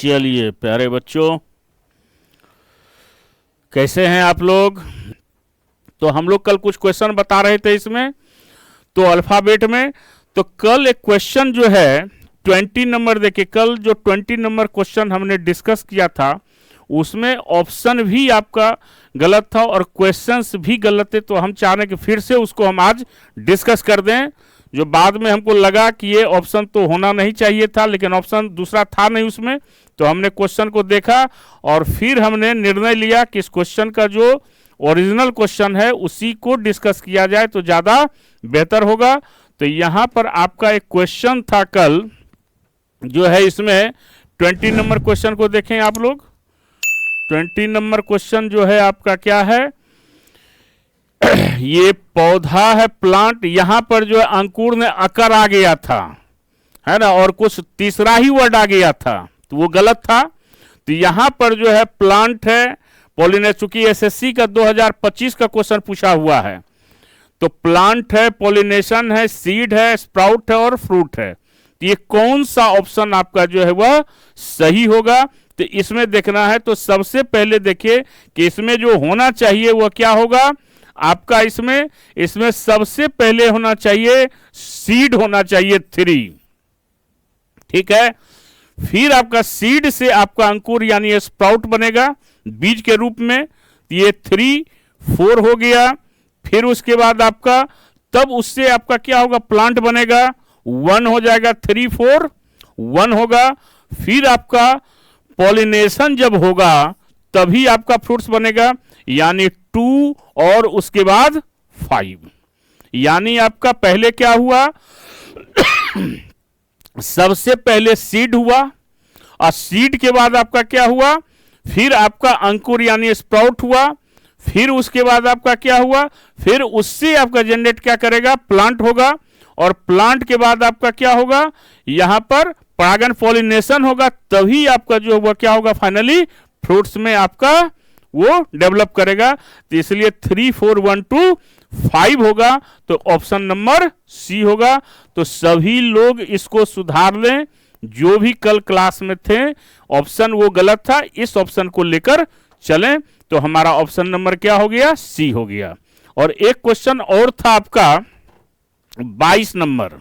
चलिए प्यारे बच्चों, कैसे हैं आप लोग। तो हम लोग कल कुछ क्वेश्चन बता रहे थे इसमें, तो अल्फ़ाबेट में। तो कल एक क्वेश्चन जो है 20 नंबर, देखिए कल जो 20 नंबर क्वेश्चन हमने डिस्कस किया था उसमें ऑप्शन भी आपका गलत था और क्वेश्चंस भी गलत थे। तो हम चाह रहे हैं कि फिर से उसको हम आज डिस्कस कर दें। जो बाद में हमको लगा कि ये ऑप्शन तो होना नहीं चाहिए था, लेकिन ऑप्शन दूसरा था नहीं उसमें, तो हमने क्वेश्चन को देखा और फिर हमने निर्णय लिया कि इस क्वेश्चन का जो ओरिजिनल क्वेश्चन है उसी को डिस्कस किया जाए तो ज़्यादा बेहतर होगा। तो यहाँ पर आपका एक क्वेश्चन था कल जो है, इसमें 20 नंबर क्वेश्चन को देखें आप लोग। 20 नंबर क्वेश्चन जो है आपका क्या है, ये पौधा है प्लांट, यहां पर जो है अंकुर में अकर आ गया था, है ना, और कुछ तीसरा ही वर्ड आ गया था तो वो गलत था। तो यहां पर जो है प्लांट है पॉलिनेशन, चूंकि एसएससी का 2025 का क्वेश्चन पूछा हुआ है, तो प्लांट है, पॉलिनेशन है, सीड है, स्प्राउट है और फ्रूट है। तो ये कौन सा ऑप्शन आपका जो है वह सही होगा, तो इसमें देखना है। तो सबसे पहले देखिए कि इसमें जो होना चाहिए वह क्या होगा आपका, इसमें सबसे पहले होना चाहिए सीड होना चाहिए 3, ठीक है। फिर आपका सीड से आपका अंकुर यानी स्प्राउट बनेगा बीज के रूप में, ये 3 4 हो गया। फिर उसके बाद आपका तब उससे आपका क्या होगा, प्लांट बनेगा, 1 हो जाएगा, 3 4 1 होगा। फिर आपका पॉलिनेशन जब होगा तभी आपका फ्रूट्स बनेगा, यानी 2 और उसके बाद 5। यानी आपका पहले क्या हुआ सबसे पहले सीड हुआ और सीड के बाद आपका क्या हुआ, फिर आपका अंकुर यानी स्प्राउट हुआ। फिर उसके बाद आपका क्या हुआ, फिर उससे आपका जनरेट क्या करेगा, प्लांट होगा। और प्लांट के बाद आपका क्या होगा, यहां पर परागन पॉलिनेशन होगा, तभी आपका जो वो क्या होगा, फाइनली फ्रूट्स में आपका वो डेवलप करेगा। तो इसलिए 3 4 1 2 5 होगा, तो ऑप्शन नंबर सी होगा। तो सभी लोग इसको सुधार लें, जो भी कल क्लास में थे ऑप्शन वो गलत था, इस ऑप्शन को लेकर चलें। तो हमारा ऑप्शन नंबर क्या हो गया, सी हो गया। और एक क्वेश्चन और था आपका 22 नंबर,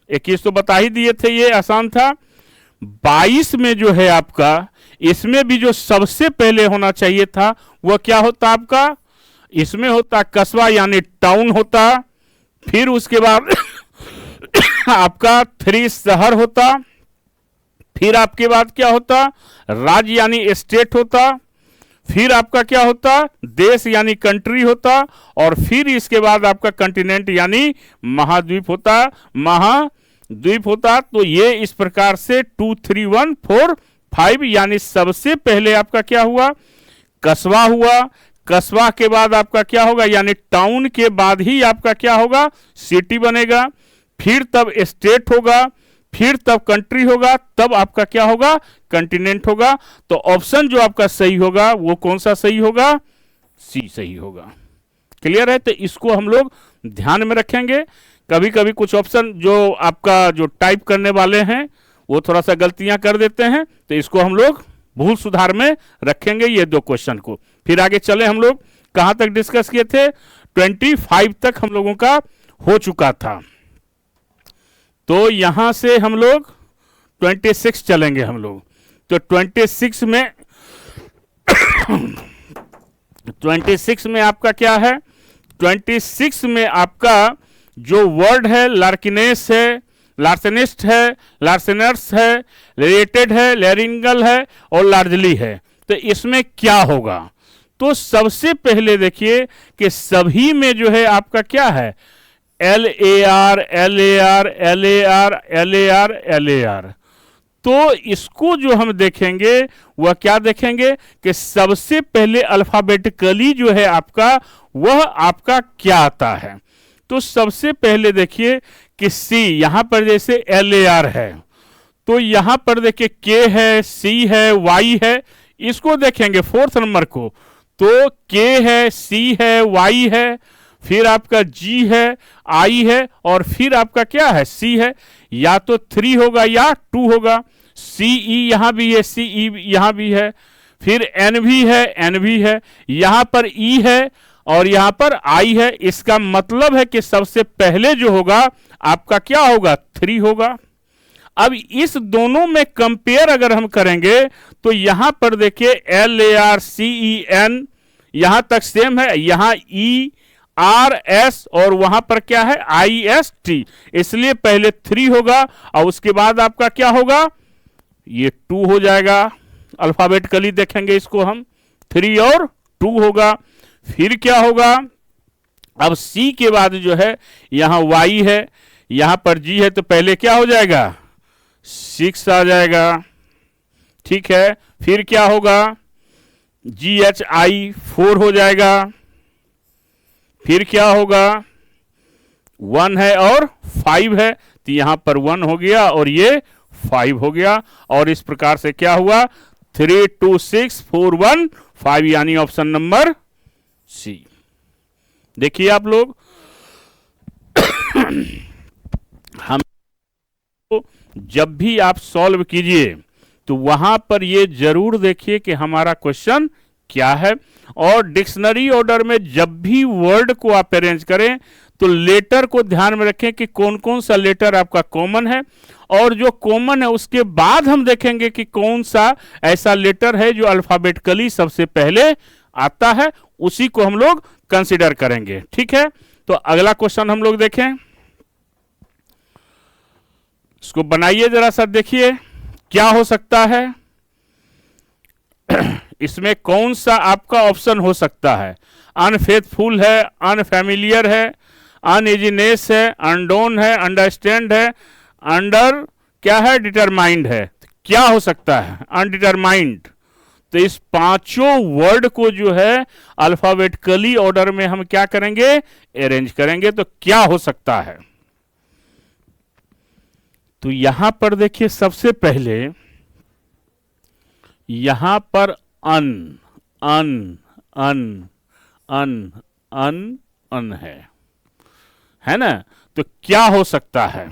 21 तो बता ही दिए थे, ये आसान था। 22 में जो है आपका, इसमें भी जो सबसे पहले होना चाहिए था वह क्या होता आपका, इसमें होता कस्बा यानी टाउन होता। फिर उसके बाद आपका 3 शहर होता। फिर आपके बाद क्या होता, राज्य यानी स्टेट होता। फिर आपका क्या होता, देश यानी कंट्री होता। और फिर इसके बाद आपका कंटिनेंट यानी महाद्वीप होता। तो ये इस प्रकार से 2 3 1 4 5, यानी सबसे पहले आपका क्या हुआ, कस्बा हुआ। कस्बा के बाद आपका क्या होगा, यानी टाउन के बाद ही आपका क्या होगा, सिटी बनेगा। फिर तब स्टेट होगा, फिर तब कंट्री होगा, तब आपका क्या होगा, कंटिनेंट होगा। तो ऑप्शन जो आपका सही होगा वो कौन सा सही होगा, सी सही होगा। क्लियर है। तो इसको हम लोग ध्यान में रखेंगे। कभी कभी कुछ ऑप्शन जो आपका जो टाइप करने वाले हैं वो थोड़ा सा गलतियां कर देते हैं, तो इसको हम लोग भूल सुधार में रखेंगे ये 2 क्वेश्चन को। फिर आगे चले, हम लोग कहां तक डिस्कस किए थे, 25 तक हम लोगों का हो चुका था। तो यहां से हम लोग 26 चलेंगे हम लोग। तो 26 में 26 में आपका क्या है, 26 में आपका जो वर्ड है लार्किनेस है, लार्सेनिस्ट है, लार्सेनर्स है, रिलेटेड है, लैरिंगल है और लार्जली है। तो इसमें क्या होगा, तो सबसे पहले देखिए कि सभी में जो है आपका क्या है, LAR LAR LAR LAR LAR। तो इसको जो हम देखेंगे वह क्या देखेंगे कि सबसे पहले अल्फाबेटिकली जो है आपका वह आपका क्या आता है। तो सबसे पहले देखिए कि सी, यहां पर जैसे LAR है तो यहां पर देखिए K है, C है, Y है, इसको देखेंगे 4th नंबर को। तो K है, C है, Y है, फिर आपका G है, I है और फिर आपका क्या है, C है। या तो 3 होगा या 2 होगा। CE यहां भी है, CE यहां भी है, फिर N भी है, N भी है, यहां पर E है और यहां पर I है। इसका मतलब है कि सबसे पहले जो होगा आपका क्या होगा, 3 होगा। अब इस दोनों में कंपेयर अगर हम करेंगे तो यहां पर देखिए LARCEN यहां तक सेम है, यहां ERS और वहां पर क्या है IST, इसलिए पहले 3 होगा और उसके बाद आपका क्या होगा, ये 2 हो जाएगा। अल्फाबेटिकली देखेंगे इसको हम, 3 और 2 होगा। फिर क्या होगा, अब C के बाद जो है यहां Y है, यहां पर G है, तो पहले क्या हो जाएगा, 6 आ जाएगा। ठीक है, फिर क्या होगा, GHI 4 हो जाएगा। फिर क्या होगा, 1 है और 5 है, तो यहां पर 1 हो गया और ये 5 हो गया। और इस प्रकार से क्या हुआ, 3 2 6 4 1 5, यानी ऑप्शन नंबर C। देखिए आप लोग हम जब भी आप सॉल्व कीजिए तो वहां पर ये जरूर देखिए कि हमारा क्वेश्चन क्या है। और डिक्शनरी ऑर्डर में जब भी वर्ड को आप अरेंज करें तो लेटर को ध्यान में रखें कि कौन कौन सा लेटर आपका कॉमन है, और जो कॉमन है उसके बाद हम देखेंगे कि कौन सा ऐसा लेटर है जो अल्फाबेटिकली सबसे पहले आता है, उसी को हम लोग कंसीडर करेंगे। ठीक है, तो अगला क्वेश्चन हम लोग देखें, इसको बनाइए जरा सा, देखिए क्या हो सकता है। इसमें कौन सा आपका ऑप्शन हो सकता है, अनफेथफुल है, अनफैमिलियर है, अनइजीनेस है, अनडोन है, अंडरस्टैंड है, अंडर क्या है, डिटरमाइंड है। क्या हो सकता है, अनडिटरमाइंड। तो इस पांचों वर्ड को जो है अल्फाबेटिकली ऑर्डर में हम क्या करेंगे, अरेंज करेंगे। तो क्या हो सकता है, तो यहां पर देखिए सबसे पहले यहां पर अन अन अन अन अन अन है ना, तो क्या हो सकता है।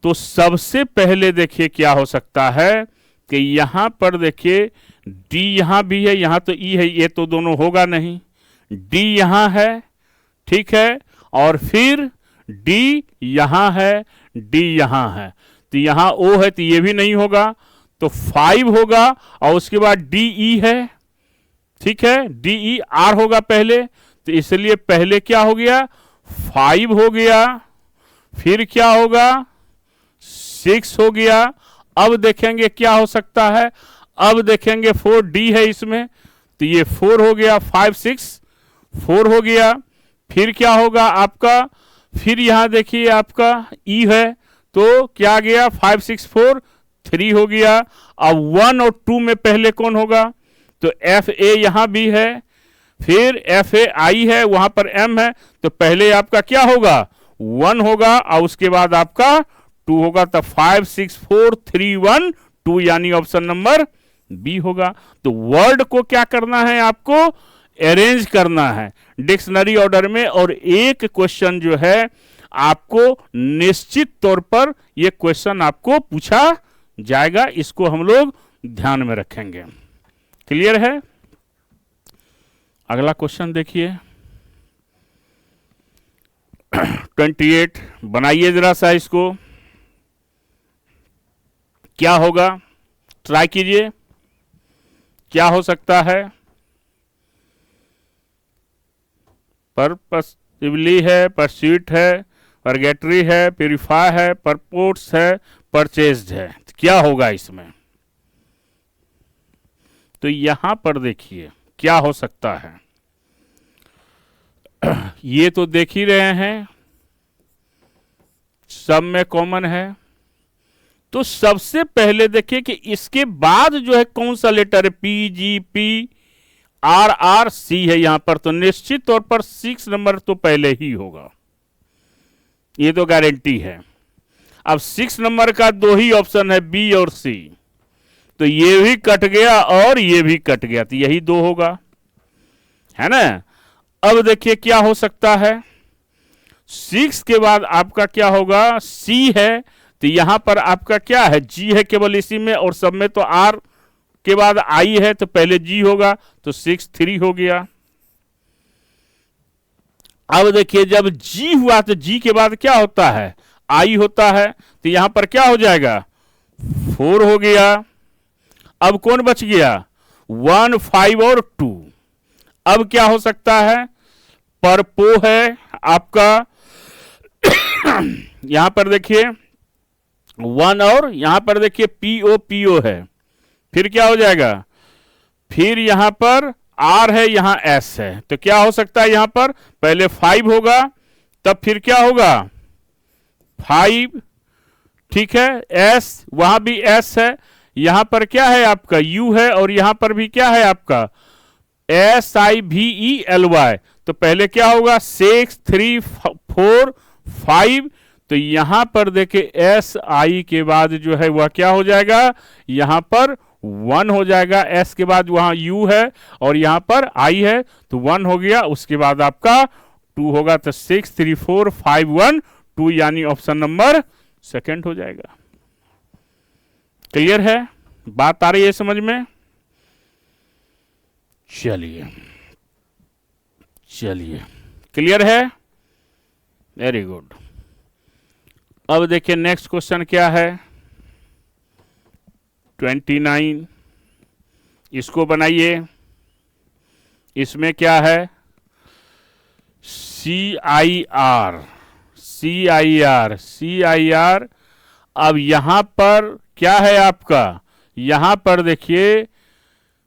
तो सबसे पहले देखिए क्या हो सकता है कि यहां पर देखिए डी यहां भी है, यहां तो ई है, ये तो दोनों होगा नहीं, डी यहां है, ठीक है, और फिर डी यहां है, डी यहां है, तो यहां ओ है तो ये भी नहीं होगा, तो 5 होगा। और उसके बाद डी ई है, ठीक है, डी ई आर होगा पहले, तो इसलिए पहले क्या हो गया, 5 हो गया, फिर क्या होगा 6 हो गया। अब देखेंगे क्या हो सकता है, अब देखेंगे 4 डी है इसमें, तो ये 4 हो गया, 5 6 4 हो गया। फिर क्या होगा आपका, फिर यहां देखिए आपका ई है, तो क्या गया 5 6 4 3 हो गया। अब 1 और 2 में पहले कौन होगा, तो एफ ए यहां भी है, फिर एफ ए आई है, वहां पर एम है, तो पहले आपका क्या होगा 1 होगा और उसके बाद आपका 2 होगा, तो 5 6 4 3 1 2, यानी ऑप्शन नंबर बी होगा। तो वर्ड को क्या करना है, आपको अरेंज करना है डिक्शनरी ऑर्डर में, और एक क्वेश्चन जो है आपको निश्चित तौर पर यह क्वेश्चन आपको पूछा जाएगा, इसको हम लोग ध्यान में रखेंगे। क्लियर है। अगला क्वेश्चन देखिए 28, बनाइए जरा सा इसको, क्या होगा ट्राई कीजिए, क्या हो सकता है। परपसिवली है, परस्यूट है, परगेटरी है, प्यूरिफाई है, परपोर्ट्स है, परचेज्ड है, तो क्या होगा इसमें। तो यहां पर देखिए क्या हो सकता है, ये तो देख ही रहे हैं सब में कॉमन है। तो सबसे पहले देखिए कि इसके बाद जो है कौन सा लेटर है, P G P R R C है यहां पर, तो निश्चित तौर पर 6 नंबर तो पहले ही होगा, ये तो गारंटी है। अब 6 नंबर का 2 ही ऑप्शन है, बी और सी, तो ये भी कट गया और ये भी कट गया, तो यही 2 होगा, है ना। अब देखिए क्या हो सकता है, 6 के बाद आपका क्या होगा, सी है, तो यहां पर आपका क्या है, जी है केवल इसी में, और सब में तो आर के बाद आई है, तो पहले जी होगा, तो 6 3 हो गया। अब देखिए जब जी हुआ तो जी के बाद क्या होता है, आई होता है, तो यहां पर क्या हो जाएगा, 4 हो गया। अब कौन बच गया, 1 5 और 2। अब क्या हो सकता है, परपो है आपका यहां पर देखिए 1, और यहां पर देखिए पीओ पीओ है, फिर क्या हो जाएगा, फिर यहां पर आर है, यहां एस है, तो क्या हो सकता है, यहां पर पहले 5 होगा, तब फिर क्या होगा 5, ठीक है, एस, वहां भी एस है, यहां पर क्या है आपका यू है, और यहां पर भी क्या है आपका SIVELY, तो पहले क्या होगा 6 3 4 5, तो यहां पर देखिए एस आई के बाद जो है वह क्या हो जाएगा, यहां पर 1 हो जाएगा, एस के बाद वहां यू है और यहां पर आई है, तो 1 हो गया, उसके बाद आपका 2 होगा, तो 6 3 4 5 1 2, यानी ऑप्शन नंबर सेकंड हो जाएगा। क्लियर है, बात आ रही है समझ में? चलिए चलिए, क्लियर है, वेरी गुड। अब देखिए नेक्स्ट क्वेश्चन क्या है, 29, इसको बनाइए। इसमें क्या है, CIR CIR CIR। अब यहां पर क्या है आपका, यहां पर देखिए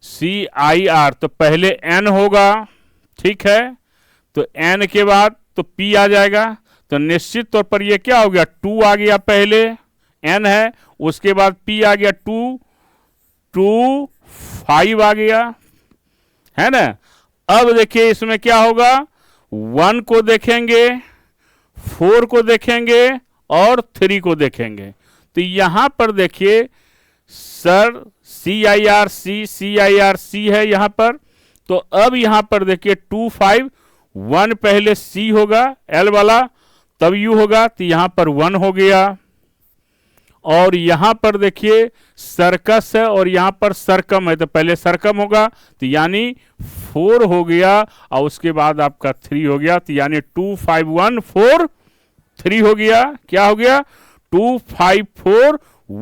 CIR, तो पहले N होगा, ठीक है, तो N के बाद तो P आ जाएगा, तो निश्चित तौर पर ये क्या हो गया, 2 आ गया, पहले N है, उसके बाद P आ गया 2 2 5 आ गया, है ना। अब देखिए इसमें क्या होगा, 1 को देखेंगे, 4 को देखेंगे और 3 को देखेंगे, तो यहां पर देखिए सर CIRC है यहां पर, तो अब यहां पर देखिए 2 5 1 पहले C होगा L वाला, तब U होगा, तो यहां पर 1 हो गया। और यहां पर देखिए सर्कस है और यहां पर सरकम है, तो पहले सरकम होगा, तो यानी 4 हो गया, और उसके बाद आपका 3 हो गया, तो यानी 2 5 1 4 3 हो गया। क्या हो गया, 2 5 4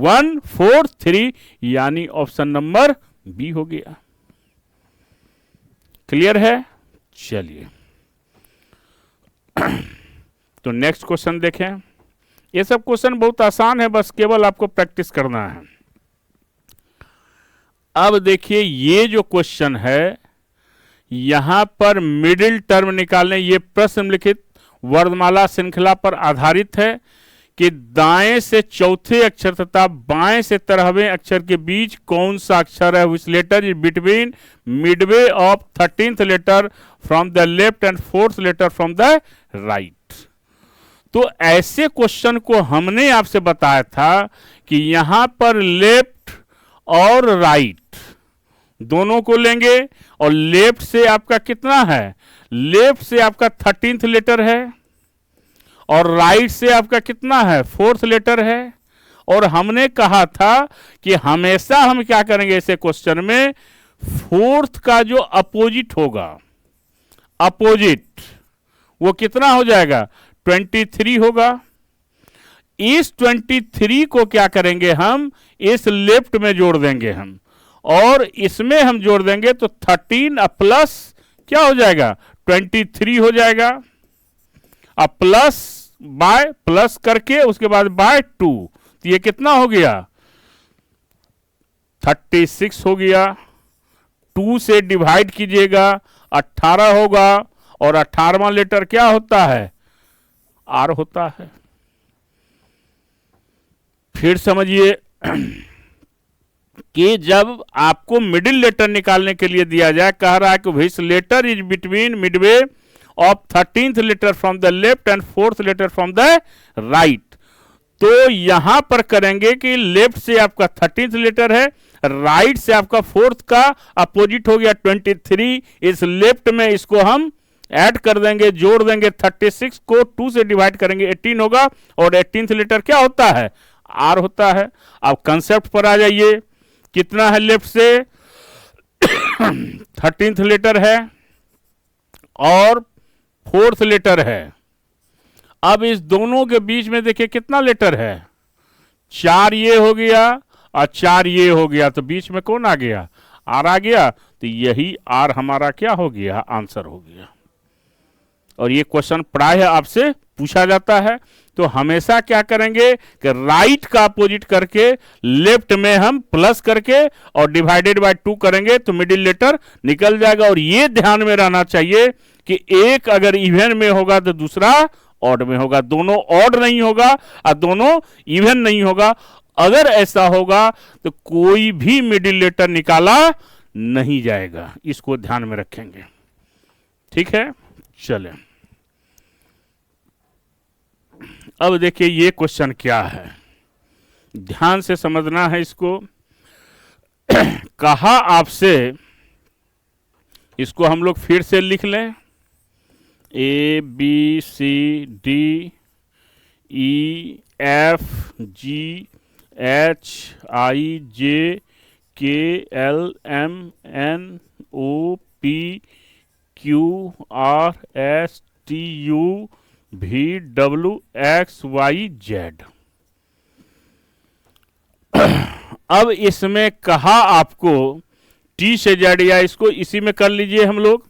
1 4 3, यानी ऑप्शन नंबर बी हो गया। क्लियर है, चलिए तो नेक्स्ट क्वेश्चन देखें। ये सब क्वेश्चन बहुत आसान है, बस केवल आपको प्रैक्टिस करना है। अब देखिए ये जो क्वेश्चन है, यहां पर मिडिल टर्म निकालने, ये प्रश्न लिखित वर्णमाला श्रृंखला पर आधारित है कि दाएं से चौथे अक्षर तथा बाएं से 13वें अक्षर के बीच कौन सा अक्षर है, which letter is between midway of 13th letter from the left and 4th letter from the right. तो ऐसे क्वेश्चन को हमने आपसे बताया था कि यहां पर लेफ्ट और राइट दोनों को लेंगे, और लेफ्ट से आपका कितना है, लेफ्ट से आपका 13th लेटर है, और राइट से आपका कितना है, 4th लेटर है। और हमने कहा था कि हमेशा हम क्या करेंगे ऐसे क्वेश्चन में, 4th का जो अपोजिट होगा, अपोजिट वो कितना हो जाएगा, 23 होगा। इस 23 को क्या करेंगे हम, इस लेफ्ट में जोड़ देंगे हम, और इसमें हम जोड़ देंगे तो 13 प्लस क्या हो जाएगा, 23 हो जाएगा। अब प्लस बाय प्लस करके उसके बाद बाय 2, तो ये कितना हो गया, 36 हो गया। 2 से डिवाइड कीजिएगा, 18 होगा, और 18वां लेटर क्या होता है, आर होता है। फिर समझिए कि जब आपको मिडिल लेटर निकालने के लिए दिया जाए, कह रहा है कि which letter is between midway of 13th letter from the left and 4th letter from the right, तो यहां पर करेंगे कि लेफ्ट से आपका 13th लेटर है, राइट से आपका 4th का अपोजिट हो गया 23, इस लेफ्ट में इसको हम ऐड कर देंगे, जोड़ देंगे, 36 को 2 से डिवाइड करेंगे 18 होगा, और 18th लेटर क्या होता है, आर होता है। अब कंसेप्ट पर आ जाइए, कितना है लेफ्ट से 13th लेटर है और 4th लेटर है। अब इस दोनों के बीच में देखिए कितना लेटर है, 4 ये हो गया और 4 ये हो गया, तो बीच में कौन आ गया, आर आ गया। तो यही आर हमारा क्या हो गया, आंसर हो गया। और ये क्वेश्चन प्रायः आपसे पूछा जाता है, तो हमेशा क्या करेंगे कि राइट का अपोजिट करके लेफ्ट में हम प्लस करके और डिवाइडेड बाय 2 करेंगे तो मिडिल लेटर निकल जाएगा। और ये ध्यान में रहना चाहिए कि एक अगर इवन में होगा तो दूसरा ऑड में होगा, दोनों ऑड नहीं होगा और दोनों इवन नहीं होगा। अगर ऐसा होगा तो कोई भी मिडिल लेटर निकाला नहीं जाएगा, इसको ध्यान में रखेंगे। ठीक है, चलें अब देखिए ये क्वेश्चन क्या है, ध्यान से समझना है इसको। कहा आपसे, इसको हम लोग फिर से लिख लें, A B C D E F G H I J K L M N O P Q R S T U V W X Y Z। अब इसमें कहा आपको T से Z, या इसको इसी में कर लीजिए हम लोग।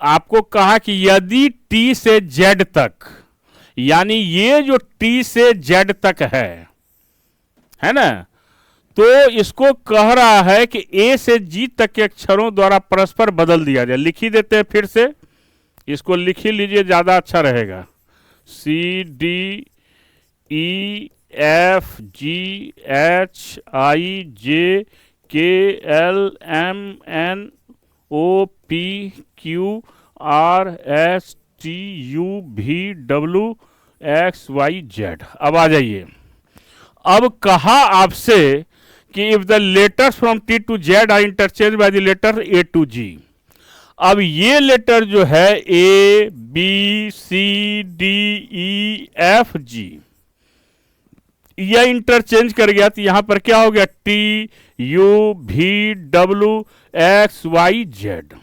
आपको कहा कि यदि T से Z तक, यानी ये जो T से Z तक है ना, तो इसको कह रहा है कि A से G तक के अक्षरों द्वारा परस्पर बदल दिया जाए। लिख ही देते हैं फिर से, इसको लिख ही लीजिए, ज्यादा अच्छा रहेगा। C D E F G H I J K L M N O P Q R S T U V W X Y Z। अब आ जाइए, अब कहा आपसे कि if the letters from T to Z are interchange by the letter A to G। अब ये letter जो है A B C D E F G, यह इंटरचेंज कर गया, तो यहां पर क्या हो गया, T U V W X Y Z।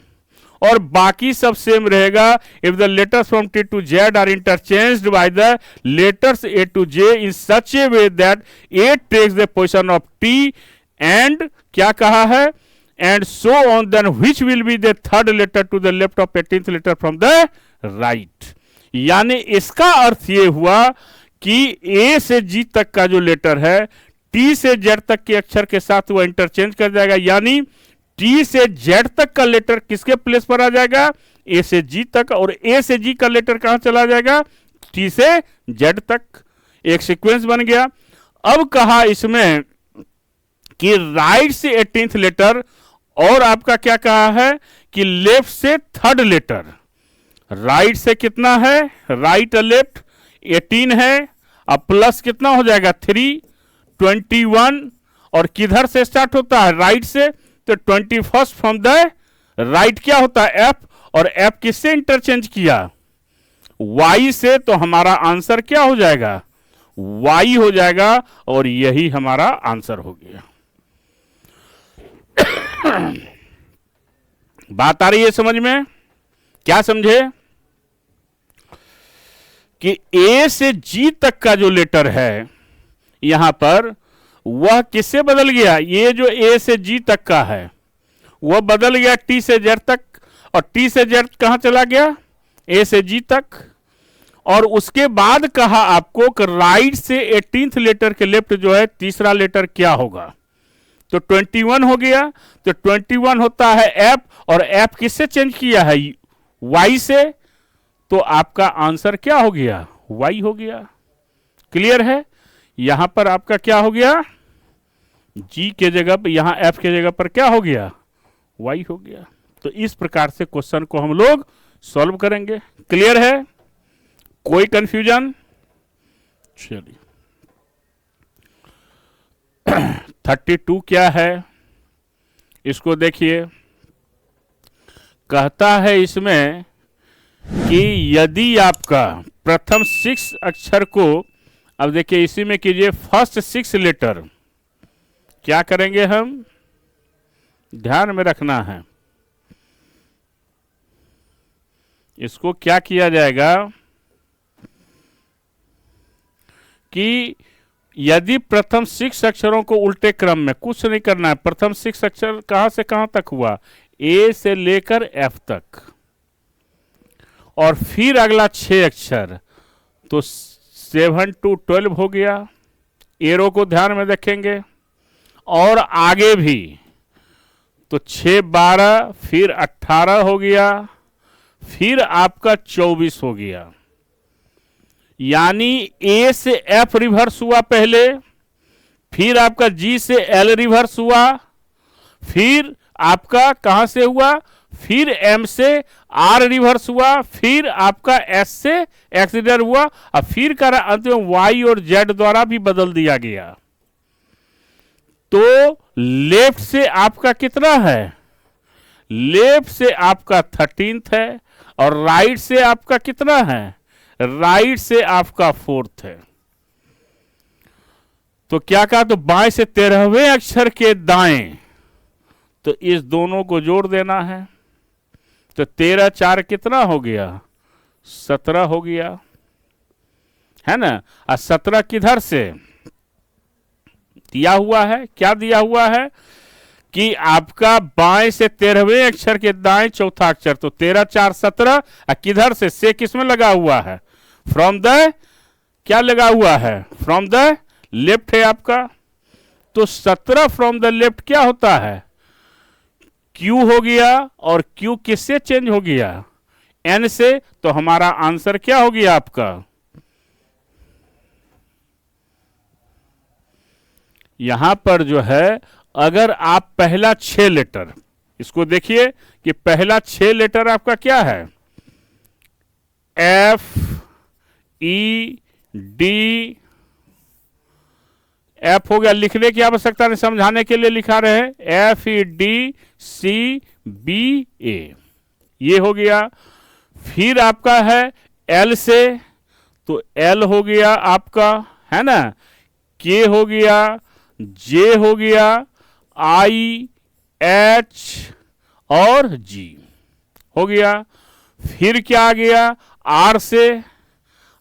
और बाकी सब सेम रहेगा। If the letters from T to Z are interchanged by the letters A to J in such a way that A takes the position of T and क्या कहा है, and so on, then which will be the third letter to the left of 18th letter from the right. यानी इसका अर्थ ये हुआ कि A से G तक का जो लेटर है T से Z तक के अक्षर के साथ वह इंटरचेंज कर जाएगा। यानी T से Z तक का लेटर किसके प्लेस पर आ जाएगा, A से G तक, और A से G का लेटर कहां चला जाएगा, T से Z तक। एक सीक्वेंस बन गया। अब कहा इसमें कि राइट से 18th लेटर, और आपका क्या कहा है कि लेफ्ट से थर्ड लेटर। राइट से कितना है, राइट और लेफ्ट 18 है, अब प्लस कितना हो जाएगा 3 21, और किधर से स्टार्ट होता है, राइट से, तो 21st फ्रॉम द राइट क्या होता है, F, और F किससे इंटरचेंज किया, Y से, तो हमारा आंसर क्या हो जाएगा, Y हो जाएगा, और यही हमारा आंसर हो गया। बात आ रही है समझ में, क्या समझे कि A से G तक का जो लेटर है यहां पर, वह किससे बदल गया, ये जो A से G तक का है वह बदल गया T से Z तक, और T से Z कहां चला गया, A से G तक। और उसके बाद कहा आपको कि राइट से 18th लेटर के लेफ्ट जो है तीसरा लेटर क्या होगा, तो 21 हो गया, तो 21 होता है F, और F किससे चेंज किया है, Y से, तो आपका आंसर क्या हो गया, Y हो गया। क्लियर है, यहां पर आपका क्या हो गया, G के जगह पर, यहां F के जगह पर क्या हो गया, Y हो गया। तो इस प्रकार से क्वेश्चन को हम लोग सॉल्व करेंगे। क्लियर है, कोई कंफ्यूजन, चलिए 32 क्या है, इसको देखिए। कहता है इसमें कि यदि आपका प्रथम 6 अक्षर को अब देखिए इसी में कीजिए फर्स्ट 6 लेटर क्या करेंगे हम, ध्यान में रखना है। इसको क्या किया जाएगा कि यदि प्रथम 6 अक्षरों को उल्टे क्रम में, कुछ नहीं करना है, प्रथम 6 अक्षर कहां से कहां तक हुआ, ए से लेकर एफ तक, और फिर अगला 6 अक्षर, तो 7 to 12 हो गया। एरो को ध्यान में रखेंगे, और आगे भी तो 6 12 फिर 18 हो गया, फिर आपका 24 हो गया। यानी ए से एफ रिवर्स हुआ पहले, फिर आपका जी से एल रिवर्स हुआ, फिर आपका कहां से हुआ, फिर एम से आर रिवर्स हुआ, फिर आपका एस से एक्स रिवर्स हुआ, और फिर का अंत में वाई और जेड द्वारा भी बदल दिया गया। तो लेफ्ट से आपका कितना है, लेफ्ट से आपका 13th है, और राइट से आपका कितना है, राइट से आपका 4th है। तो क्या कहा, तो बाएं से 13वें अक्षर के दाएं, तो इस दोनों को जोड़ देना है। तो 13 4 कितना हो गया, 17 हो गया, है ना। और 17 किधर से दिया हुआ है, क्या दिया हुआ है कि आपका बाएं से 13वें अक्षर के दाएं चौथा अक्षर, तो 13 4 17, किधर से किस में लगा हुआ है, फ्रॉम द, क्या लगा हुआ है, फ्रॉम द लेफ्ट है आपका। तो 17 फ्रॉम द लेफ्ट क्या होता है, क्यू हो गया, और क्यू किससे चेंज हो गया, एन से। तो हमारा आंसर क्या हो गया आपका, यहां पर जो है, अगर आप पहला 6 लेटर, इसको देखिए कि पहला 6 लेटर आपका क्या है, एफ ई डी, एफ हो गया, लिखने की आवश्यकता नहीं, समझाने के लिए लिखा रहे, F E D C B A, ये हो गया। फिर आपका है एल से, तो एल हो गया आपका, है ना, के हो गया, जे हो गया, आई एच और जी हो गया। फिर क्या आ गया, आर से,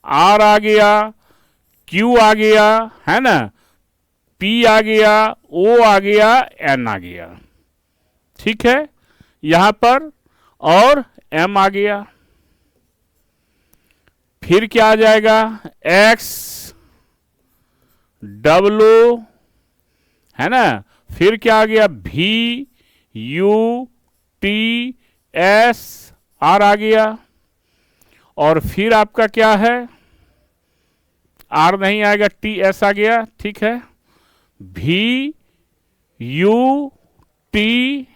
आर आ गया, क्यू आ गया, है ना, पी आ गया, ओ आ गया, एन आ गया, ठीक है यहां पर, और एम आ गया। फिर क्या आ जाएगा, एक्स डब्ल्यू, है ना, फिर क्या आ गया, भी यू टी एस आर आ गया, और फिर आपका क्या है, आर नहीं आएगा, टी एस आ गया, ठीक है, भी यू टी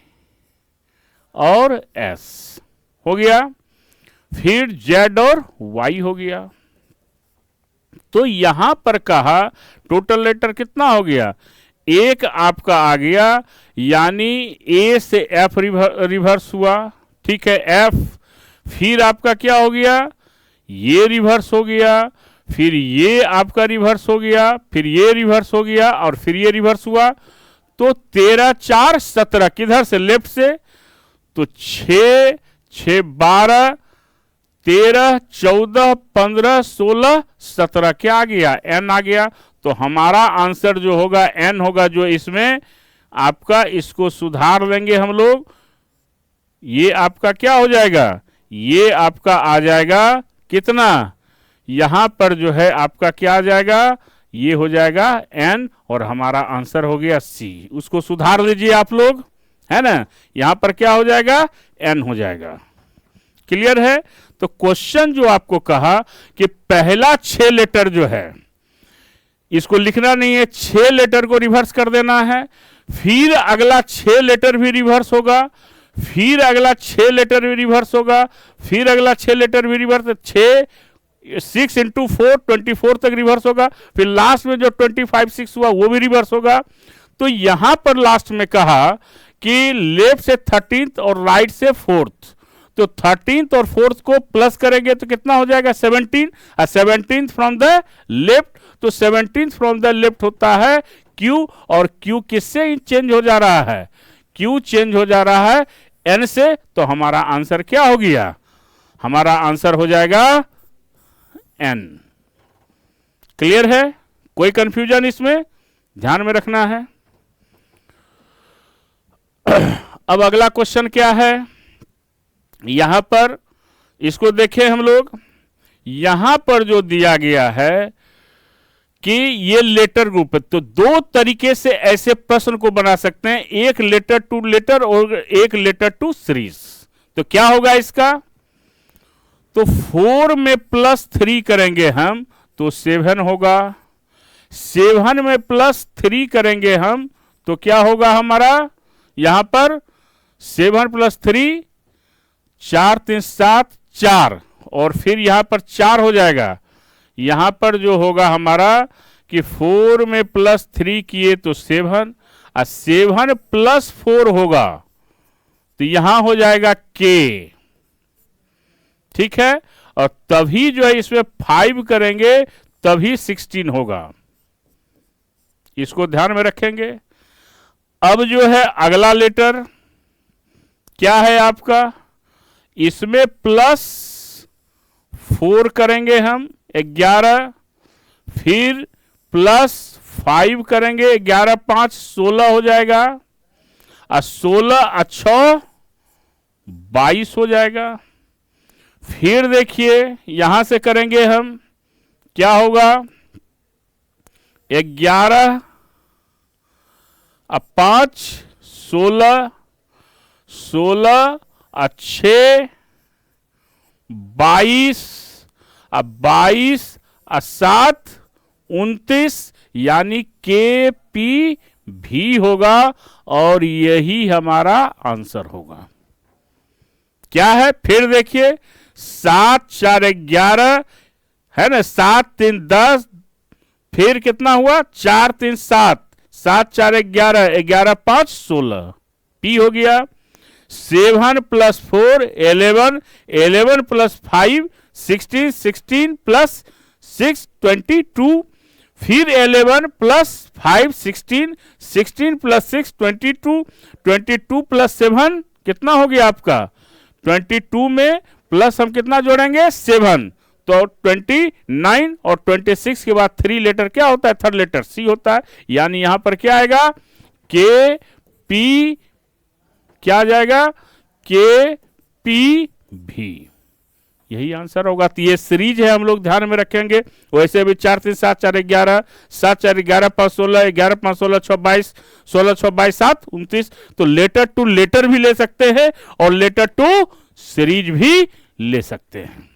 और एस हो गया। फिर जेड और वाई हो गया। तो यहां पर कहा टोटल लेटर कितना हो गया, एक आपका आ गया, यानी ए से एफ रिवर्स हुआ, ठीक है, एफ, फिर आपका क्या हो गया, ये रिवर्स हो गया, फिर ये आपका रिवर्स हो गया, फिर ये रिवर्स हो गया, और फिर ये रिवर्स हुआ। तो 13 4 17 किधर से, लेफ्ट से, तो 6 6 12 13 14 15 16 17 क्या आ गया, एन आ गया। तो हमारा आंसर जो होगा एन होगा, जो इसमें आपका, इसको सुधार लेंगे हम लोग, ये आपका क्या हो जाएगा, ये आपका आ जाएगा कितना, यहां पर जो है आपका क्या आ जाएगा, ये हो जाएगा एन, और हमारा आंसर हो गया सी। उसको सुधार लीजिए आप लोग, है ना, यहां पर क्या हो जाएगा, एन हो जाएगा। क्लियर है। तो क्वेश्चन जो आपको कहा कि पहला 6 लेटर जो है, इसको लिखना नहीं है, 6 लेटर को रिवर्स कर देना है, फिर अगला 6 लेटर भी रिवर्स होगा, फिर अगला 6 लेटर भी रिवर्स होगा, फिर अगला 6 लेटर भी रिवर्स, 6 into 4 24 तक रिवर्स होगा, फिर लास्ट में जो 25 6 हुआ वो भी रिवर्स होगा। तो यहां पर लास्ट में कहा कि लेफ्ट से 13th और राइट से 4th, तो 13th और 4th को प्लस करेंगे तो कितना हो जाएगा 17, 17th फ्रॉम द लेफ्ट, तो 17th फ्रॉम द लेफ्ट होता है Q, और Q किससे चेंज हो जा रहा है, Q चेंज हो जा रहा है N से, तो हमारा आंसर क्या हो गया, हमारा आंसर हो जाएगा N। क्लियर है, कोई कंफ्यूजन इसमें ध्यान में रखना है। अब अगला क्वेश्चन क्या है, यहां पर इसको देखें हम लोग, यहां पर जो दिया गया है कि ये लेटर ग्रुप है, तो दो तरीके से ऐसे प्रश्न को बना सकते हैं, एक लेटर टू लेटर और एक लेटर टू सीरीज। तो क्या होगा इसका, तो 4 में +3 करेंगे हम तो 7 होगा, 7 में +3 करेंगे हम तो क्या होगा हमारा, यहां पर 7 + 3 4 3 7 4, और फिर यहां पर 4 हो जाएगा। यहां पर जो होगा हमारा कि 4 में +3 किए तो 7, और 7 + 4 होगा तो यहां हो जाएगा K, ठीक है, और तभी जो है इसमें 5 करेंगे तभी 16 होगा, इसको ध्यान में रखेंगे। अब जो है अगला लेटर क्या है आपका, इसमें +4 करेंगे हम 11, फिर +5 करेंगे 11 5 16 हो जाएगा, और 16 और 6 22 हो जाएगा। फिर देखिए यहां से करेंगे हम, क्या होगा, 11 और 5 16, 16 और 6 22, और 22 और 7 29, यानी KP भी होगा, और यही हमारा आंसर होगा। क्या है, फिर देखिए 7 4 11 है ना, 7 3 10, फिर कितना हुआ 4 3 7, 7 4 11, 11 5 16, P हो गया। 7 + 4 11, 11 + 5 16, 16 + 6 22, फिर 11 + 5 16, 16 + 6 22, 22 + 7 कितना हो गया आपका, 22 में प्लस हम कितना जोड़ेंगे 7, तो 29, और 26 के बाद 3 लेटर क्या होता है, थर्ड लेटर C होता है, यानी यहां पर क्या आएगा, KP, क्या आ जाएगा, KPV, यही आंसर होगा। तो ये सीरीज है, हम लोग ध्यान में रखेंगे। वैसे भी 4 3 7 4 11, 7 4 11 5 16, 11 5 16 6 22, 16 6 22 7 29, तो लेटर टू लेटर भी ले सकते हैं और लेटर टू सीरीज भी ले सकते हैं।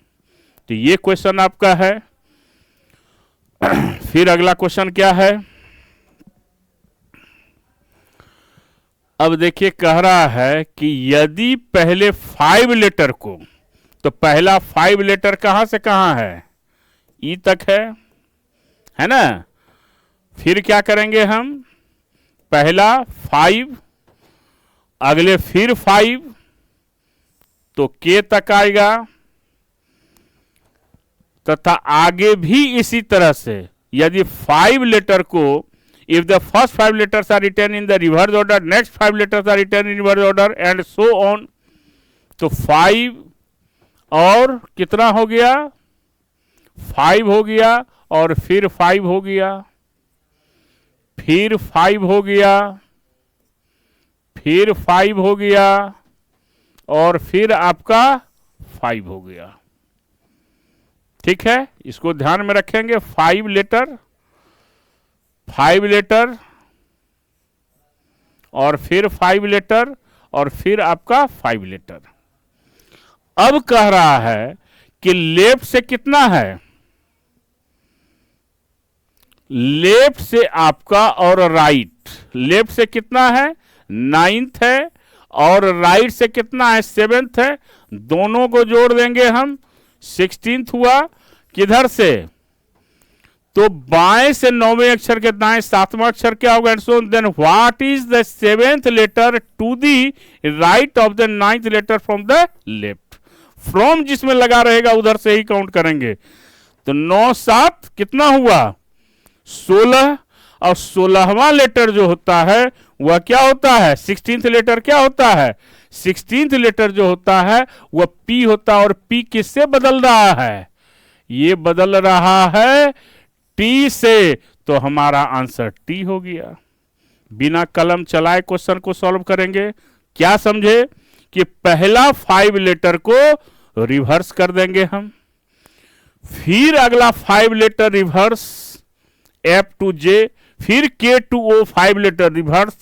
तो ये क्वेश्चन आपका है। फिर अगला क्वेश्चन क्या है, अब देखिए कह रहा है कि यदि पहले 5 लेटर को, तो पहला 5 लेटर कहां से कहां है, ई तक है ना, फिर क्या करेंगे हम, पहला 5, अगले फिर 5, तो के तक आएगा, तथा आगे भी इसी तरह से यदि 5 लेटर को, if the first 5 letters are written in the reverse order, next 5 letters are written in reverse order and so on, तो 5 और कितना हो गया, 5 हो गया, और फिर 5 हो गया, फिर 5 हो गया, फिर 5 हो गया, और फिर आपका 5 हो गया। ठीक है, इसको ध्यान में रखेंगे। 5 लेटर, 5 लेटर, और फिर 5 लेटर, और फिर आपका 5 लेटर। अब कह रहा है कि लेफ्ट से कितना है, लेफ्ट से आपका और राइट, लेफ्ट से कितना है 9th है, और राइट से कितना है 7th है, दोनों को जोड़ देंगे हम 16th हुआ। किधर से, तो बाएं से 9वें अक्षर के दाएं 7वां अक्षर क्या होगा, and so then what is the 7th letter to the right of the 9th letter from the left. From जिसमें लगा रहेगा उधर से ही काउंट करेंगे। तो 9 7 कितना हुआ 16, और 16वां लेटर जो होता है वह क्या होता है 16th लेटर क्या होता है 16th लेटर जो होता है वह P होता है। और P किससे बदल रहा है, ये बदल रहा है T से, तो हमारा आंसर T हो गया। बिना कलम चलाए क्वेश्चन को सॉल्व करेंगे। क्या समझे कि पहला 5 लेटर को रिवर्स कर देंगे हम, फिर अगला 5 letter reverse F to J, फिर K to O 5 letter reverse,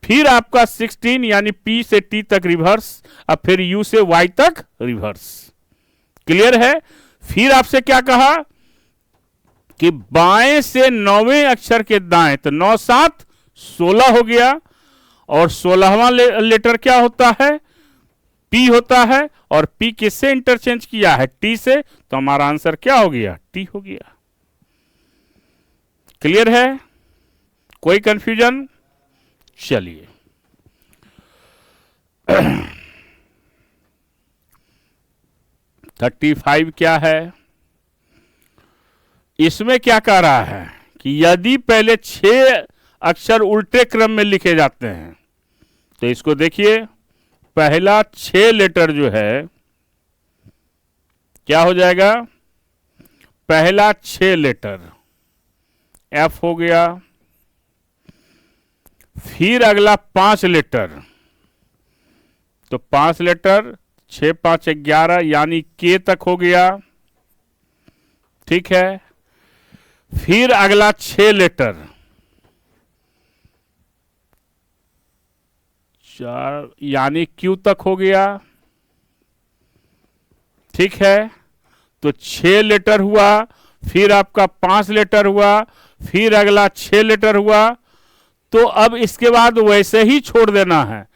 फिर आपका 16 यानी P से T तक रिवर्स, अब फिर U से Y तक रिवर्स। क्लियर है। फिर आपसे क्या कहा कि बाएं से 9वें अक्षर के दाएं, तो 9 7 16 हो गया, और 16वां लेटर क्या होता है P होता है, और P किससे इंटरचेंज किया है T से, तो हमारा आंसर क्या हो गया T हो गया। क्लियर है, कोई कंफ्यूजन। चलिए 35 क्या है, इसमें क्या कह रहा है कि यदि पहले 6 अक्षर उल्टे क्रम में लिखे जाते हैं, तो इसको देखिए पहला 6 लेटर जो है क्या हो जाएगा, पहला 6 लेटर F हो गया, फिर अगला 5 लेटर, तो 5 लेटर 6 5 11 यानी K तक हो गया, ठीक है। फिर अगला 6 लेटर 4 यानी Q तक हो गया, ठीक है। तो 6 लेटर हुआ, फिर आपका 5 लेटर हुआ, फिर अगला 6 लेटर हुआ, तो अब इसके बाद वैसे ही छोड़ देना है।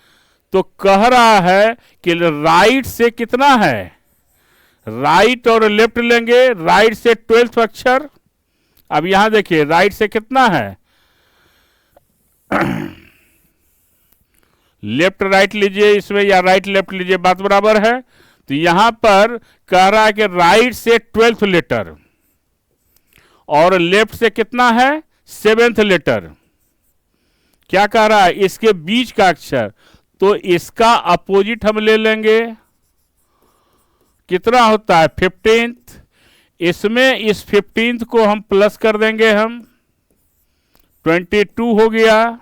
तो कह रहा है कि राइट से कितना है, राइट और लेफ्ट लेंगे, राइट से 12th अक्षर। अब यहां देखिए राइट से कितना है लेफ्ट राइट लीजिए इसमें, या राइट लेफ्ट लीजिए, बात बराबर है। तो यहां पर कह रहा है कि राइट से 12th लेटर, और लेफ्ट से कितना है 7th लेटर। क्या कह रहा है इसके बीच का अक्षर, तो इसका अपोजिट हम ले लेंगे, कितना होता है 15th। इसमें इस 15th को हम प्लस कर देंगे, हम 22 हो गया,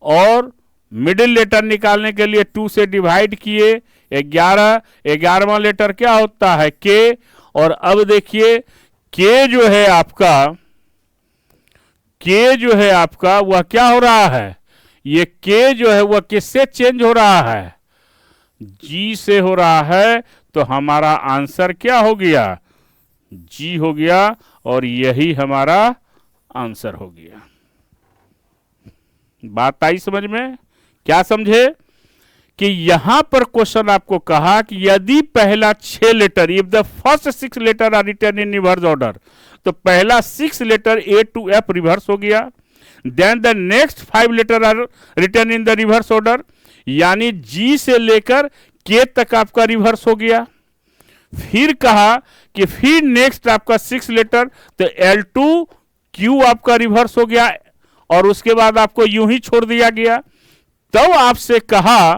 और मिडिल लेटर निकालने के लिए 2 से डिवाइड किए 11, 11वां लेटर क्या होता है K। और अब देखिए K जो है आपका वह क्या हो रहा है, ये K जो है वह किससे चेंज हो रहा है, G से हो रहा है। तो हमारा आंसर क्या हो गया G हो गया, और यही हमारा आंसर हो गया। बात आई समझ में। क्या समझे कि यहां पर क्वेश्चन आपको कहा कि यदि पहला 6 letter, if the first 6 letter are written in reverse order, तो पहला 6 letter A to F reverse हो गया, then the next 5 letter are written in the reverse order, यानी G से लेकर K तक आपका रिवर्स हो गया। फिर कहा कि फिर नेक्स्ट आपका 6 लेटर, तो L to Q आपका रिवर्स हो गया, और उसके बाद आपको यूं ही छोड़ दिया गया। तब आपसे कहा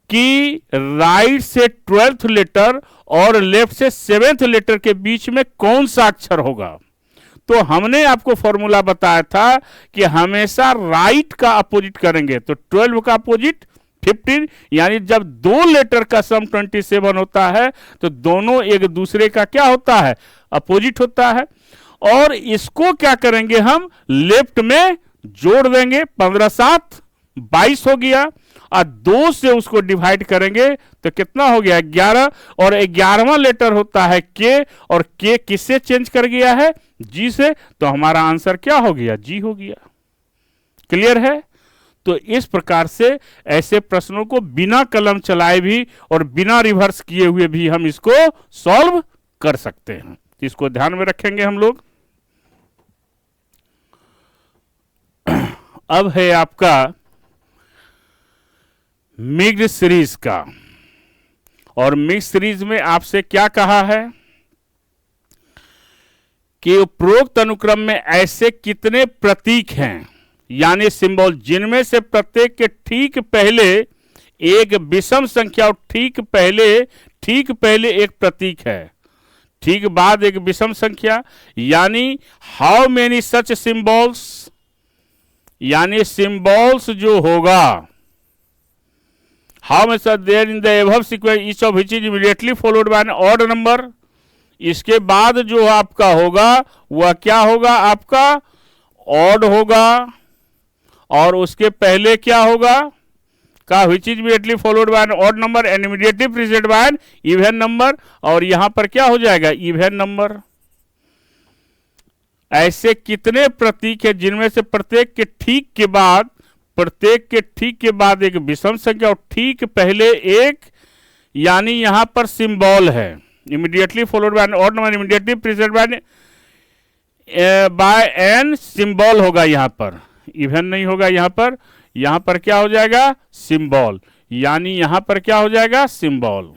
कि राइट से 12th लेटर और लेफ्ट से 7th लेटर के बीच में कौन सा अक्षर होगा। तो हमने आपको फॉर्मूला बताया था कि हमेशा राइट का अपोजिट करेंगे, तो 12 का अपोजिट 15, यानी जब 2 लेटर का सम 27 होता है तो दोनों एक दूसरे का क्या होता है अपोजिट होता है। और इसको क्या करेंगे हम लेफ्ट में जोड़ देंगे, 15 7 22 हो गया, और 2 से उसको डिवाइड करेंगे तो कितना हो गया 11, और 11वां लेटर होता है K, और K किससे चेंज कर गया है G से, तो हमारा आंसर क्या हो गया G हो गया। क्लियर है। तो इस प्रकार से ऐसे प्रश्नों को बिना कलम चलाए भी और बिना रिवर्स किए हुए भी हम इसको सॉल्व कर सकते हैं। इसको ध्यान में रखेंगे हम लोग। अब है आपका मिक्स्ड सीरीज का, और मिक्स सीरीज में आपसे क्या कहा है कि उपरोक्त अनुक्रम में ऐसे कितने प्रतीक हैं, यानी सिंबल, जिनमें से प्रत्येक के ठीक पहले एक विषम संख्या और ठीक पहले एक प्रतीक है, ठीक बाद एक विषम संख्या, यानी हाउ मेनी सच सिंबल्स, यानी सिंबल्स जो होगा, how many such there in the above sequence each of which is immediately followed by an odd number, इसके बाद जो आपका होगा वह क्या होगा, आपका ऑड होगा, और उसके पहले क्या होगा का which is immediately followed by an odd number and immediately preceded by an even number, और यहां पर क्या हो जाएगा, इवन नंबर। ऐसे कितने प्रतीक है जिनमें से प्रत्येक के ठीक के बाद एक विषम संख्या और ठीक पहले एक, यानी यहां पर सिंबल है, immediately followed by an odd number immediately preceded by an symbol होगा, यहां पर इवन नहीं होगा, यहां पर क्या हो जाएगा, सिंबल, यानी यहां पर क्या हो जाएगा, सिंबल,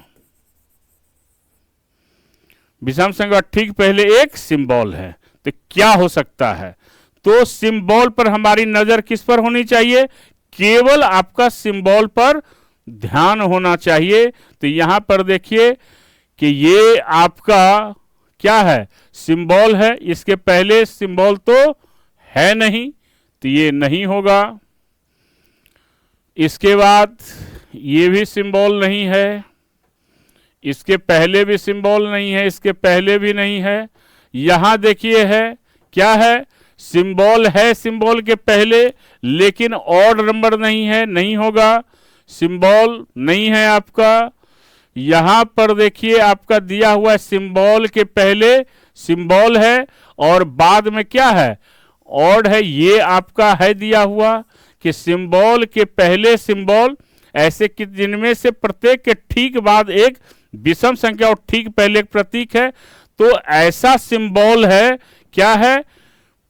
विषम संख्या ठीक पहले एक सिंबल है। तो क्या हो सकता है, तो सिंबल पर हमारी नजर किस पर होनी चाहिए, केवल आपका सिंबल पर ध्यान होना चाहिए। तो यहां पर देखिए कि ये आपका क्या है, सिंबल है, इसके पहले सिंबल तो है नहीं, तो ये नहीं होगा। इसके बाद ये भी सिंबल नहीं है, इसके पहले भी सिंबल नहीं है, इसके पहले भी नहीं है। यहां देखिए है, क्या है, सिंबल है सिंबल के पहले, लेकिन ऑड नंबर नहीं है, नहीं होगा, सिंबल नहीं है आपका। यहां पर देखिए आपका दिया हुआ है, सिंबल के पहले सिंबल है और बाद में क्या है, ऑड है, ये आपका है दिया हुआ कि सिंबल के पहले सिंबल ऐसे कि जिनमें से प्रत्येक के ठीक बाद एक विषम संख्या और ठीक पहले एक प्रतीक है। तो ऐसा सिंबल है, क्या है,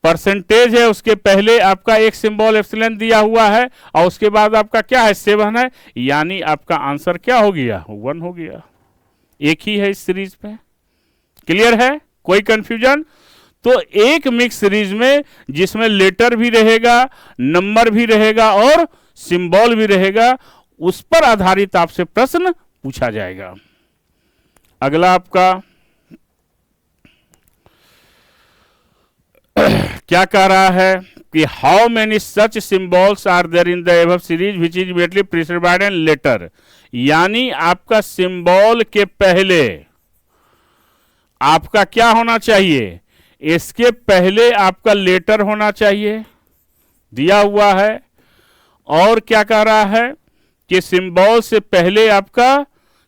परसेंटेज है, उसके पहले आपका एक सिंबल एप्सिलॉन दिया हुआ है और उसके बाद आपका क्या है, 7 है, यानी आपका आंसर क्या हो गया, 1 हो गया। एक ही है इस सीरीज में, क्लियर है, कोई कंफ्यूजन। तो एक मिक्स सीरीज में जिसमें लेटर भी रहेगा, नंबर भी रहेगा और सिंबल भी रहेगा, उस पर आधारित आपसे प्रश्न पूछा जाएगा। अगला आपका क्या कह रहा है कि how many such symbols are there in the above series which is immediately preceded by an letter, यानी आपका सिंबल के पहले आपका क्या होना चाहिए, इसके पहले आपका लेटर होना चाहिए, दिया हुआ है। और क्या कह रहा है कि सिंबल से पहले आपका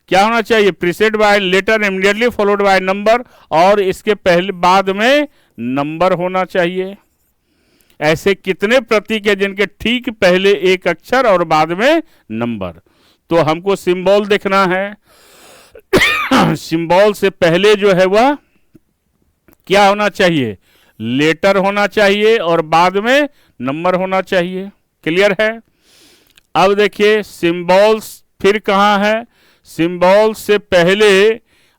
क्या होना चाहिए, preceded by letter immediately followed by number, और इसके पहले बाद में नंबर होना चाहिए। ऐसे कितने प्रतीक है जिनके ठीक पहले एक अक्षर और बाद में नंबर। तो हमको सिंबल देखना है सिंबल से पहले जो है वह क्या होना चाहिए, लेटर होना चाहिए और बाद में नंबर होना चाहिए। क्लियर है। अब देखिए सिंबल्स फिर कहाँ है, सिंबल से पहले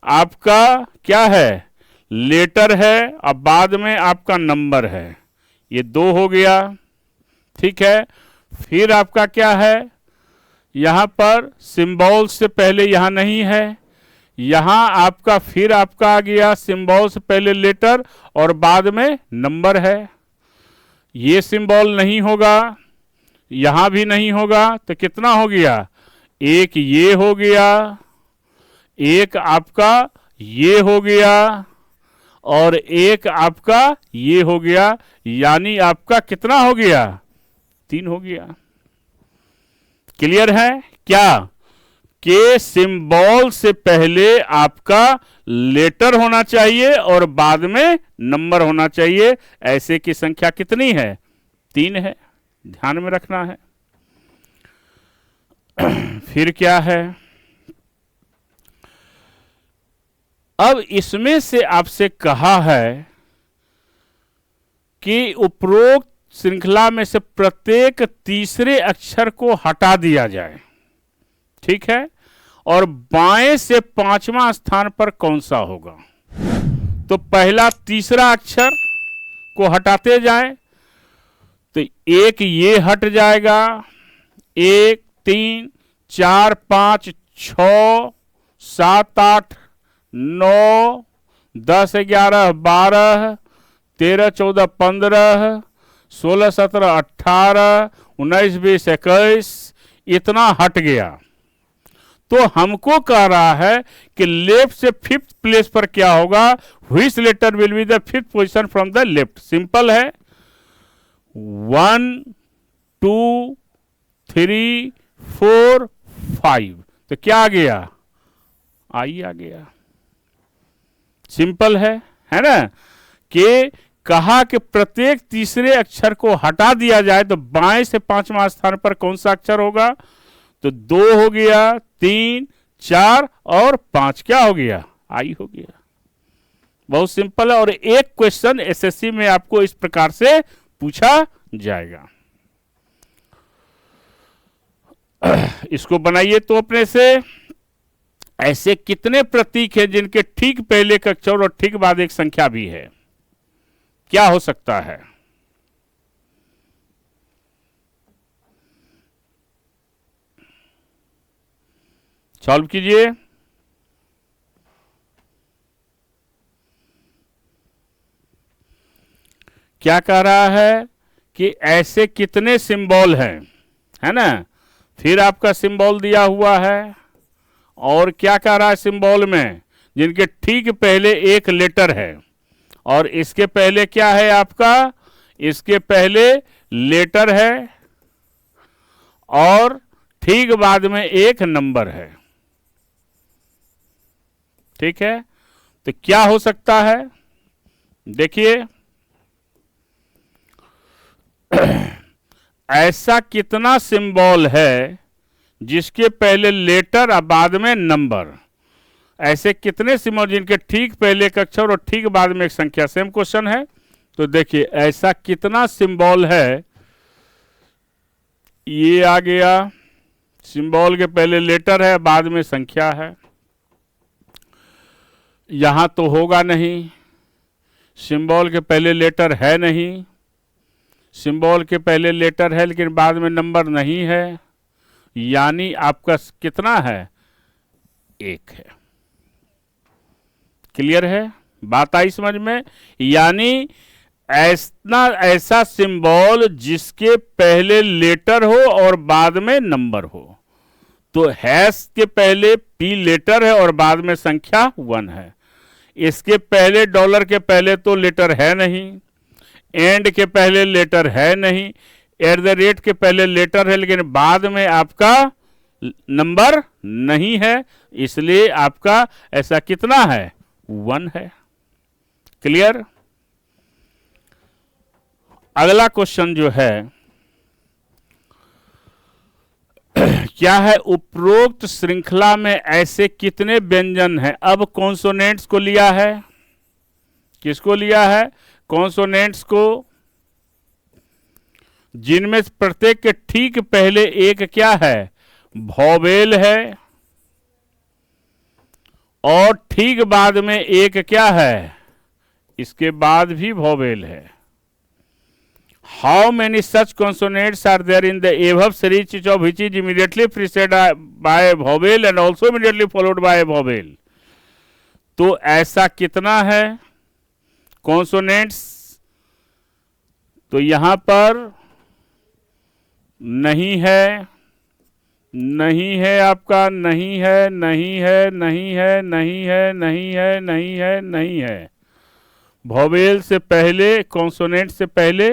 आपका क्या है, लेटर है और बाद में आपका नंबर है, ये 2 हो गया, ठीक है। फिर आपका क्या है, यहाँ पर सिंबल से पहले यहाँ नहीं है, यहाँ आपका फिर आपका आ गया सिंबल से पहले लेटर और बाद में नंबर है, ये सिंबल नहीं होगा, यहाँ भी नहीं होगा। तो कितना हो गया, एक ये हो गया, एक आपका ये हो गया और एक आपका ये हो गया, यानी आपका कितना हो गया, 3 हो गया। क्लियर है क्या, के सिंबल से पहले आपका लेटर होना चाहिए और बाद में नंबर होना चाहिए। ऐसे की संख्या कितनी है, 3 है, ध्यान में रखना है। फिर क्या है, अब इसमें से आपसे कहा है कि उपरोक्त श्रृंखला में से प्रत्येक तीसरे अक्षर को हटा दिया जाए, ठीक है, और बाएं से पांचवां स्थान पर कौन सा होगा? तो पहला तीसरा अक्षर को हटाते जाएं तो एक ये हट जाएगा, 1 3 4 5 6 7 8 9 10 11 12 13 14 15 16 17 18 19 20 21 इतना हट गया। तो हमको कह रहा है कि लेफ्ट से फिफ्थ प्लेस पर क्या होगा, which letter will be the fifth position from the left. Simple है, 1 2 3 4 5, तो क्या आ गया, आई आ गया। सिंपल है ना, कि कहा कि प्रत्येक तीसरे अक्षर को हटा दिया जाए तो बाएं से पांचवां स्थान पर कौन सा अक्षर होगा, तो 2 हो गया, 3 4 और 5 क्या हो गया, आई हो गया। बहुत सिंपल है। और एक क्वेश्चन एसएससी में आपको इस प्रकार से पूछा जाएगा। इसको बनाइए तो अपने से, ऐसे कितने प्रतीक हैं जिनके ठीक पहले एक अक्षर और ठीक बाद एक संख्या भी है? क्या हो सकता है? सॉल्व कीजिए। क्या कह रहा है कि ऐसे कितने सिंबल हैं, है ना। फिर आपका सिंबल दिया हुआ है, और क्या कह रहा है सिंबल में, जिनके ठीक पहले एक लेटर है, और इसके पहले क्या है आपका, इसके पहले लेटर है और ठीक बाद में एक नंबर है। ठीक है, तो क्या हो सकता है, देखिए ऐसा कितना सिंबल है जिसके पहले लेटर और बाद में नंबर, ऐसे कितने सिंबल जिनके ठीक पहले एक अक्षर और ठीक बाद में एक संख्या। सेम क्वेश्चन है, तो देखिए ऐसा कितना सिंबल है, ये आ गया, सिंबल के पहले लेटर है बाद में संख्या है। यहां तो होगा नहीं, सिंबल के पहले लेटर है नहीं, सिंबल के पहले लेटर है लेकिन बाद में नंबर नहीं है, यानी आपका कितना है, 1 है। क्लियर है, बात आई समझ में। यानी ऐसा सिंबल जिसके पहले लेटर हो और बाद में नंबर हो। तो हैश के पहले पी लेटर है और बाद में संख्या 1 है। इसके पहले डॉलर के पहले तो लेटर है नहीं, एंड के पहले लेटर है नहीं, एट द रेट के पहले लेटर है लेकिन बाद में आपका नंबर नहीं है, इसलिए आपका ऐसा कितना है, 1 है। क्लियर। अगला क्वेश्चन जो है क्या है, उपरोक्त श्रृंखला में ऐसे कितने व्यंजन हैं। अब कॉन्सोनेंट्स को लिया है, किसको लिया है, कॉन्सोनेंट्स को, जिनमें प्रत्येक के ठीक पहले एक क्या है, वॉवेल है, और ठीक बाद में एक क्या है, इसके बाद भी वॉवेल है। How many such consonants are there in the above series of which is immediately preceded by a vowel and also immediately followed by a vowel. तो ऐसा कितना है कॉन्सोनेंट्स, तो यहां पर नहीं है, नहीं है आपका, नहीं है, नहीं है, नहीं है, नहीं है, नहीं है, नहीं है, नहीं है। वॉवेल से पहले, कॉन्सोनेंट से पहले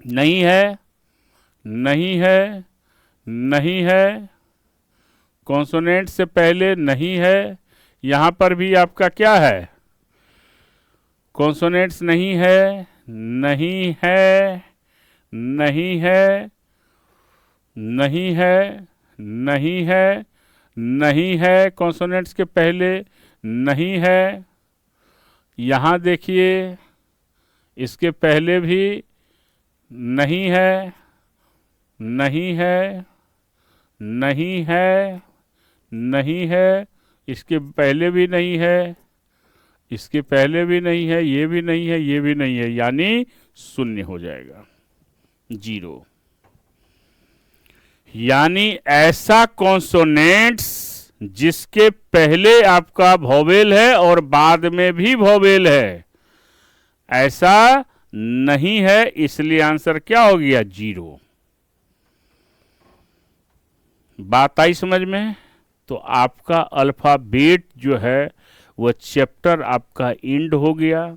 नहीं है, नहीं है, नहीं है, कॉन्सोनेंट से पहले नहीं है। यहां पर भी आपका क्या है, कॉन्सोनेंट्स नहीं है, नहीं है, नहीं है, नहीं है, नहीं है, नहीं है, कॉन्सोनेंट्स के पहले नहीं है। यहाँ देखिए इसके पहले भी नहीं है, नहीं है, नहीं है, नहीं है, इसके पहले भी नहीं है, इसके पहले भी नहीं है, ये भी नहीं है, ये भी नहीं है, यानी शून्य हो जाएगा, 0। यानी ऐसा कॉन्सोनेंट्स जिसके पहले आपका वोवेल है और बाद में भी वोवेल है, ऐसा नहीं है, इसलिए आंसर क्या हो गया, 0। बात आई समझ में? तो आपका अल्फाबेट जो है वह चैप्टर आपका एंड हो गया,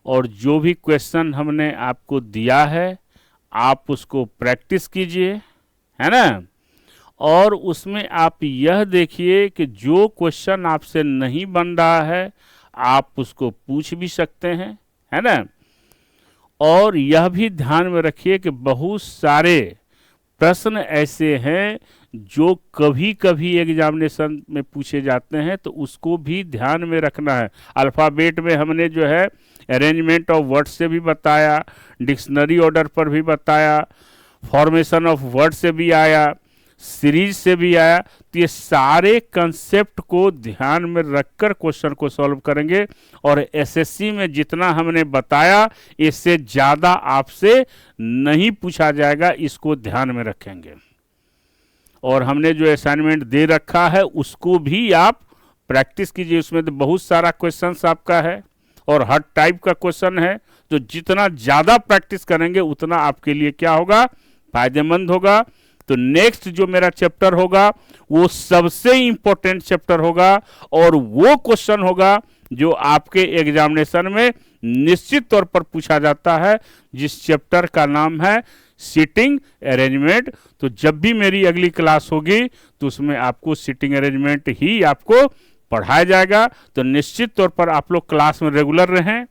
और जो भी क्वेश्चन हमने आपको दिया है आप उसको प्रैक्टिस कीजिए, है ना। और उसमें आप यह देखिए कि जो क्वेश्चन आपसे नहीं बन रहा है आप उसको पूछ भी सकते हैं, है ना। और यह भी ध्यान में रखिए कि बहुत सारे प्रश्न ऐसे हैं जो कभी कभी एग्जामिनेशन में पूछे जाते हैं, तो उसको भी ध्यान में रखना है। अल्फ़ाबेट में हमने जो है अरेंजमेंट ऑफ वर्ड से भी बताया, डिक्शनरी ऑर्डर पर भी बताया, फॉर्मेशन ऑफ वर्ड से भी आया, सीरीज से भी आया। तो ये सारे कंसेप्ट को ध्यान में रखकर क्वेश्चन को सॉल्व करेंगे, और एसएससी में जितना हमने बताया इससे ज़्यादा आपसे नहीं पूछा जाएगा, इसको ध्यान में रखेंगे। और हमने जो असाइनमेंट दे रखा है उसको भी आप प्रैक्टिस कीजिए, उसमें तो बहुत सारा क्वेश्चंस आपका है और हर टाइप का क्वेश्चन है। तो जितना ज़्यादा प्रैक्टिस करेंगे उतना आपके लिए क्या होगा, फायदेमंद होगा। तो नेक्स्ट जो मेरा चैप्टर होगा वो सबसे इंपॉर्टेंट चैप्टर होगा, और वो क्वेश्चन होगा जो आपके एग्जामिनेशन में निश्चित तौर पर पूछा जाता है, जिस चैप्टर का नाम है सीटिंग अरेंजमेंट। तो जब भी मेरी अगली क्लास होगी तो उसमें आपको सीटिंग अरेंजमेंट ही आपको पढ़ाया जाएगा। तो निश्चित तौर पर आप लोग क्लास में रेगुलर रहें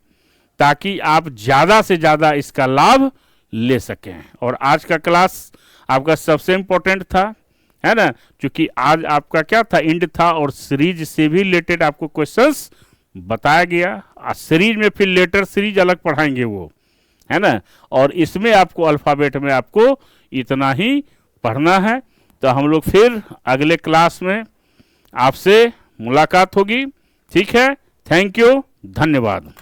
ताकि आप ज़्यादा से ज़्यादा इसका लाभ ले सकें। और आज का क्लास आपका सबसे इम्पोर्टेंट था, है ना, क्योंकि आज आपका क्या था, एंड था, और सीरीज से भी रिलेटेड आपको क्वेश्चंस बताया गया। सीरीज में फिर लेटर सीरीज अलग पढ़ाएंगे वो, है ना। और इसमें आपको अल्फ़ाबेट में आपको इतना ही पढ़ना है। तो हम लोग फिर अगले क्लास में आपसे मुलाकात होगी, ठीक है। थैंक यू, धन्यवाद।